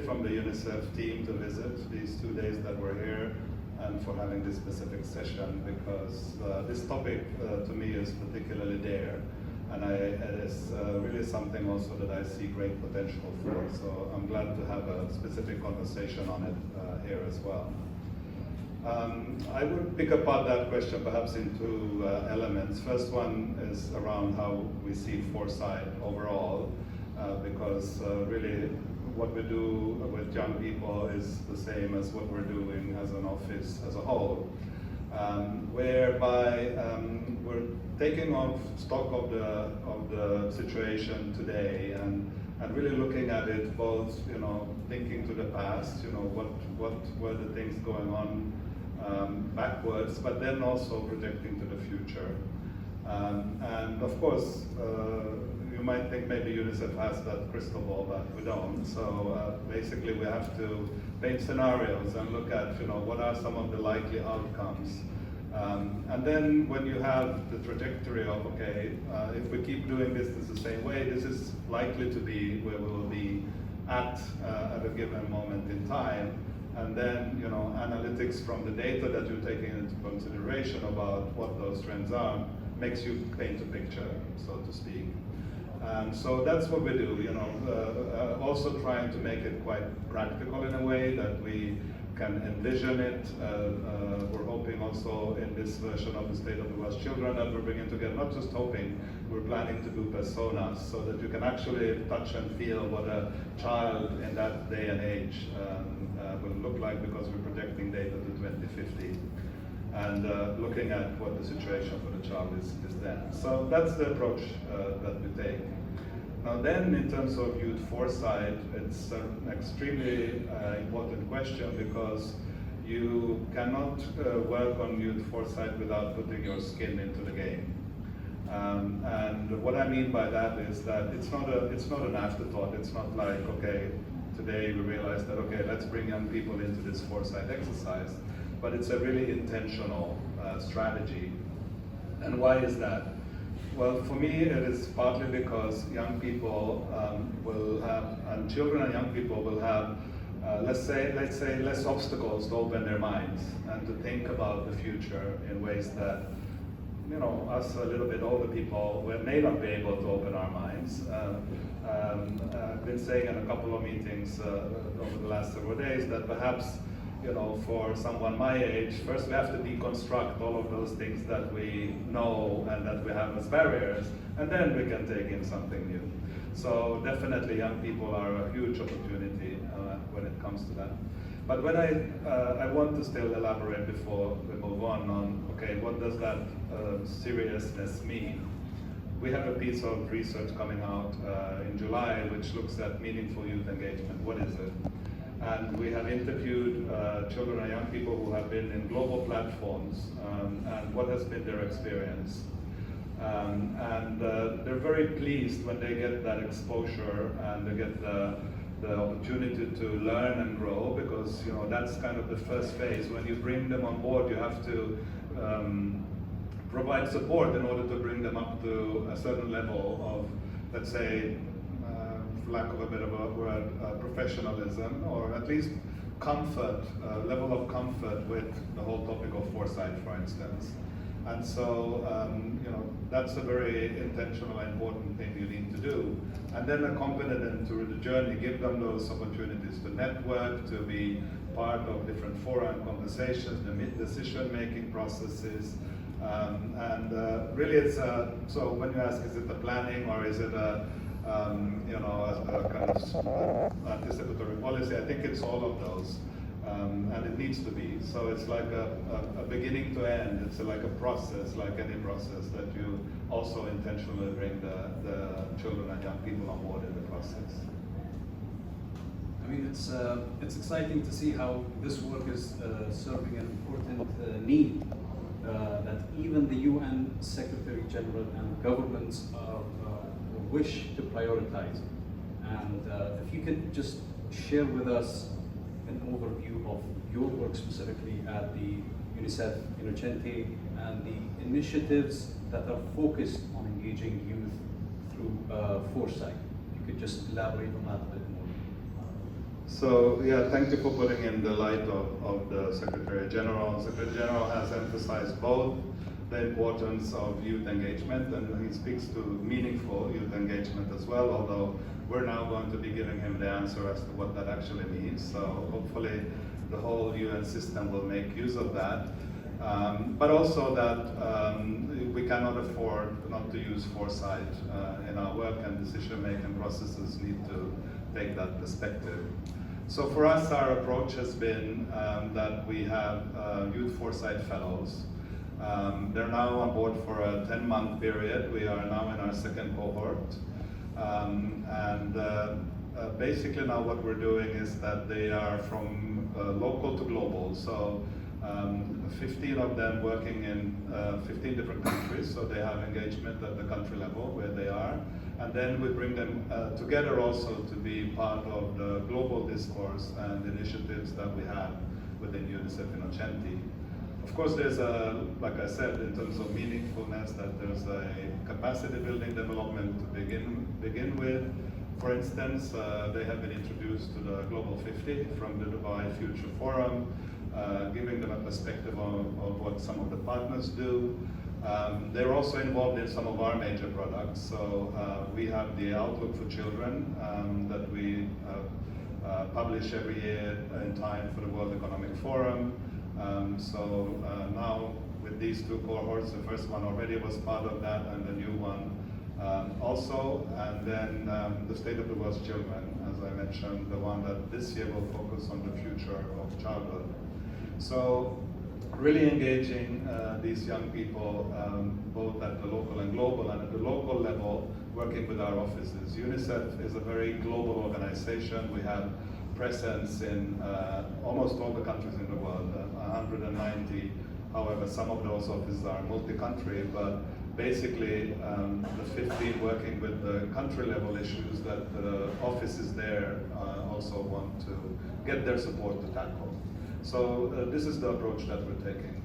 from the UNICEF team to visit these 2 days that we're here and for having this specific session, because this topic to me is particularly dear, and it is really something also that I see great potential for. So I'm glad to have a specific conversation on it here as well. I would pick apart that question perhaps in two elements. First one is around how we see foresight overall, because really what we do with young people is the same as what we're doing as an office as a whole, whereby we're taking stock of the situation today and really looking at it both, thinking to the past, what were the things going on backwards, but then also projecting to the future. And of course, you might think maybe UNICEF has that crystal ball, but we don't. So basically we have to paint scenarios and look at what are some of the likely outcomes. And then when you have the trajectory of, okay, if we keep doing this the same way, this is likely to be where we will be at a given moment in time. And then, analytics from the data that you're taking into consideration about what those trends are makes you paint a picture, so to speak. And so that's what we do, also trying to make it quite practical in a way that we can envision it. We're hoping also in this version of the State of the Welsh Children that we're bringing together, not just hoping, we're planning to do personas so that you can actually touch and feel what a child in that day and age will look like, because we're projecting data to 2050 and looking at what the situation for the child is then. So that's the approach that we take. Now then, in terms of youth foresight, it's an extremely important question, because you cannot work on youth foresight without putting your skin into the game. And what I mean by that is that it's not an afterthought. It's not like, okay, today we realize that, okay, let's bring young people into this foresight exercise, but it's a really intentional strategy. And why is that? Well, for me, it is partly because young people will have, and children and young people will have, let's say, less obstacles to open their minds and to think about the future in ways that, us a little bit older people, we may not be able to open our minds. I've been saying in a couple of meetings over the last several days that perhaps, for someone my age, first we have to deconstruct all of those things that we know and that we have as barriers, and then we can take in something new. So definitely young people are a huge opportunity when it comes to that. But when I want to still elaborate before we move on, okay, what does that seriousness mean? We have a piece of research coming out in July which looks at meaningful youth engagement. What is it? And we have interviewed children and young people who have been in global platforms and what has been their experience. And they're very pleased when they get that exposure and they get the opportunity to learn and grow, because that's kind of the first phase. When you bring them on board, you have to provide support in order to bring them up to a certain level of, let's say, for lack of a better word, professionalism, or at least comfort, level of comfort with the whole topic of foresight, for instance. And so, that's a very intentional and important thing you need to do. And then accompany them through the journey, give them those opportunities to network, to be part of different fora and conversations, the decision-making processes. Really it's, so when you ask, is it the planning or is it a kind of anticipatory policy, I think it's all of those. And it needs to be. So it's like a beginning to end. It's like a process, like any process, that you also intentionally bring the children and young people on board in the process. I mean, it's exciting to see how this work is serving an important need that even the UN Secretary General and governments wish to prioritize. And if you could just share with us an overview of your work specifically at the UNICEF Innocenti and the initiatives that are focused on engaging youth through foresight. If you could just elaborate on that a bit more. So yeah, thank you for putting in the light of the Secretary General. Secretary General has emphasized both the importance of youth engagement, and he speaks to meaningful youth engagement as well, although we're now going to be giving him the answer as to what that actually means. So hopefully the whole UN system will make use of that. But also that we cannot afford not to use foresight in our work, and decision-making processes need to take that perspective. So for us, our approach has been that we have Youth Foresight Fellows. They're now on board for a 10-month period. We are now in our second cohort. Basically now what we're doing is that they are from local to global. So 15 of them working in 15 different countries, so they have engagement at the country level where they are. And then we bring them together also to be part of the global discourse and initiatives that we have within UNICEF Innocenti. Of course, there's like I said, in terms of meaningfulness, that there's a capacity building development to begin with. For instance, they have been introduced to the Global 50 from the Dubai Future Forum, giving them a perspective of what some of the partners do. They're also involved in some of our major products. So we have the Outlook for Children that we publish every year in time for the World Economic Forum. Now with these two cohorts, the first one already was part of that, and the new one also. And then the State of the World's Children, as I mentioned, the one that this year will focus on the future of childhood. So really engaging these young people, both at the local and global, and at the local level, working with our offices. UNICEF is a very global organization. We have presence in almost all the countries in the world, 190. However, some of those offices are multi-country, but basically the 15 working with the country level issues that the offices there also want to get their support to tackle. So this is the approach that we're taking.